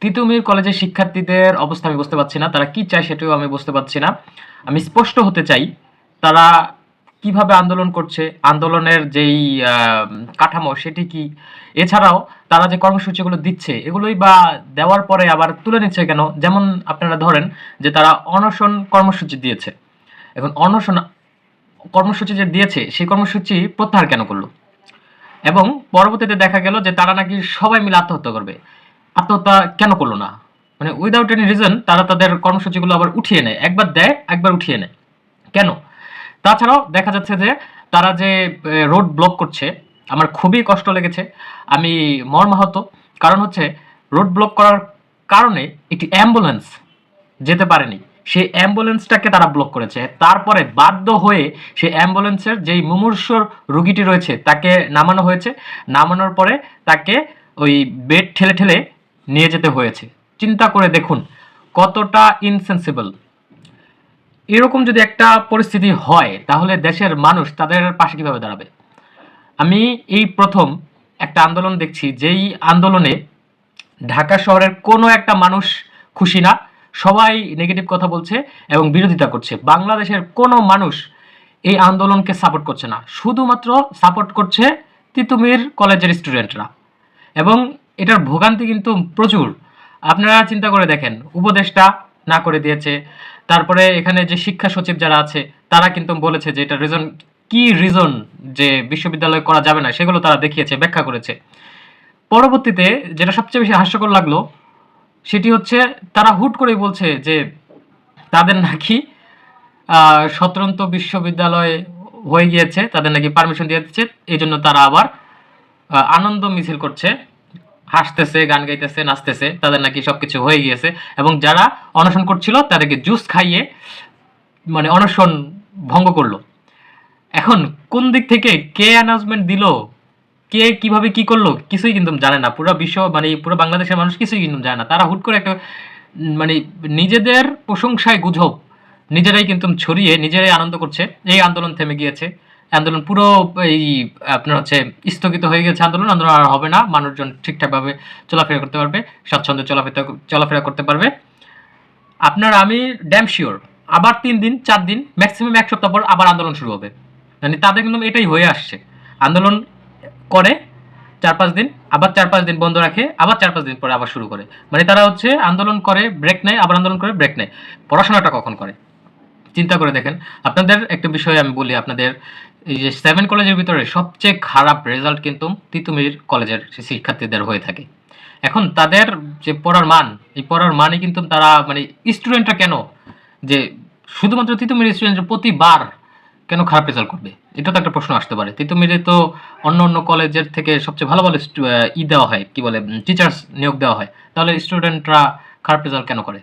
তিতুমির কলেজের শিক্ষার্থীদের অবস্থা আমি বুঝতে পারছি না। তারা কি চায় সেটাও আমি বুঝতে পারছি না। আমি স্পষ্ট হতে চাই, তারা কিভাবে আন্দোলন করছে, আন্দোলনের যেই কাঠামো সেটি কি? এছাড়াও তারা যে কর্মসূচিগুলো দিচ্ছে এগুলোই বা দেওয়ার পরে আবার তুলে নিচ্ছে কেন? যেমন আপনারা ধরেন যে তারা অনশন কর্মসূচি দিয়েছে। এখন অনশন কর্মসূচি যে দিয়েছে সেই কর্মসূচি প্রত্যাহার কেন করলো? এবং পরবর্তীতে দেখা গেল যে তারা নাকি সবাই মিলে আত্মহত্যা করবে। আত্মহত্যা কেন করলো না? মানে উইদাউট এনি রিজন তারা তাদের কর্মসূচিগুলো আবার উঠিয়ে নেয়। একবার দেয়, একবার উঠিয়ে নেয়। কেন? তাছাড়াও দেখা যাচ্ছে যে তারা যে রোড ব্লক করছে, আমার খুবই কষ্ট লেগেছে। আমি মর্মাহত। কারণ হচ্ছে রোড ব্লক করার কারণে একটি অ্যাম্বুলেন্স যেতে পারেনি। সেই অ্যাম্বুলেন্সটাকে তারা ব্লক করেছে। তারপরে বাধ্য হয়ে সেই অ্যাম্বুলেন্সের যেই মুমূর্ষু রোগীটি রয়েছে তাকে নামানো হয়েছে। নামানোর পরে তাকে ওই বেড ঠেলে ঠেলে নিয়ে যেতে হয়েছে। চিন্তা করে দেখুন কতটা ইনসেন্সিবল। এরকম যদি একটা পরিস্থিতি হয় তাহলে দেশের মানুষ তাদের পাশে কিভাবে দাঁড়াবে? আমি এই প্রথম একটা আন্দোলন দেখছি যেই আন্দোলনে ঢাকা শহরের কোনো একটা মানুষ খুশি না, সবাই নেগেটিভ কথা বলছে এবং বিরোধিতা করছে। বাংলাদেশের কোনো মানুষ এই আন্দোলনকে সাপোর্ট করছে না, শুধুমাত্র সাপোর্ট করছে তিতুমির কলেজের স্টুডেন্টরা। এবং এটার ভোগান্তি কিন্তু প্রচুর। আপনারা চিন্তা করে দেখেন, উপদেষ্টা না করে দিয়েছে, তারপরে এখানে যে শিক্ষা সচিব যারা আছে তারা কিন্তু বলেছে যে এটা রিজন, কি রিজন যে বিশ্ববিদ্যালয় করা যাবে না সেগুলো তারা দেখিয়েছে, ব্যাখ্যা করেছে। পরবর্তীতে যেটা সবচেয়ে বেশি হাস্যকর লাগলো সেটি হচ্ছে তারা হুট করেই বলছে যে তাদের নাকি স্বতন্ত্র বিশ্ববিদ্যালয় হয়ে গিয়েছে, তাদের নাকি পারমিশন দিয়ে দিচ্ছে, এই জন্য তারা আবার আনন্দ মিছিল করছে, হাসতেছে, গান গাইতেছে, নাচতেছে, তাদের নাকি সবকিছু হয়ে গিয়েছে। এবং যারা অনশন করছিল তাদেরকে জুস খাইয়ে মানে অনশন ভঙ্গ করলো। এখন কোন দিক থেকে কে অ্যানাউন্সমেন্ট দিল, কে কিভাবে কি করলো কিছুই কিন্তু জানে না। পুরো বিশ্ব মানে পুরো বাংলাদেশের মানুষ কিছুই কিন্তু জানে না। তারা হুট করে একটা মানে নিজেদের প্রশংসায় গুজব নিজেরাই কিন্তু ছড়িয়ে নিজেরাই আনন্দ করছে। এই আন্দোলন থেমে গিয়েছে, আন্দোলন পুরো এই আপনার হচ্ছে স্থগিত হয়ে গেছে, আন্দোলন আন্দোলন আর হবে না, মানুষজন ঠিকঠাকভাবে চলাফেরা করতে পারবে, স্বাচ্ছন্দ্যে চলাফেরা করতে পারবে। আপনার আমি ড্যাম শিওর আবার 3 দিন 4 দিন ম্যাক্সিমাম 1 সপ্তাহ পর আবার আন্দোলন শুরু হবে। মানে তাদের কিন্তু এটাই হয়ে আসছে, আন্দোলন করে 4-5 দিন, আবার 4-5 দিন বন্ধ রাখে, আবার 4-5 দিন পরে আবার শুরু করে। মানে তারা হচ্ছে আন্দোলন করে ব্রেক নেয়, আবার আন্দোলন করে ব্রেক নেয়। পড়াশোনাটা কখন করে চিন্তা করে দেখেন। আপনাদের একটা বিষয় আমি বলি, আপনাদের এই যে 7 কলেজের ভিতরে সবচেয়ে খারাপ রেজাল্ট কিন্তু তিতুমির কলেজের শিক্ষার্থীদের হয়ে থাকে। এখন তাদের যে পড়ার মান, এই পড়ার মানে কিন্তু তারা মানে স্টুডেন্টরা কেন যে শুধুমাত্র তিতুমির স্টুডেন্টরা প্রতিবার কেন খারাপ রেজাল্ট করবে? এটা তো একটা প্রশ্ন আসতে পারে। তিতুমিরে তো অন্য অন্য কলেজের থেকে সবচেয়ে ভালো ভালো দেওয়া হয়, কি বলে টিচার্স নিয়োগ দেওয়া হয়, তাহলে স্টুডেন্টরা খারাপ রেজাল্ট কেন করে?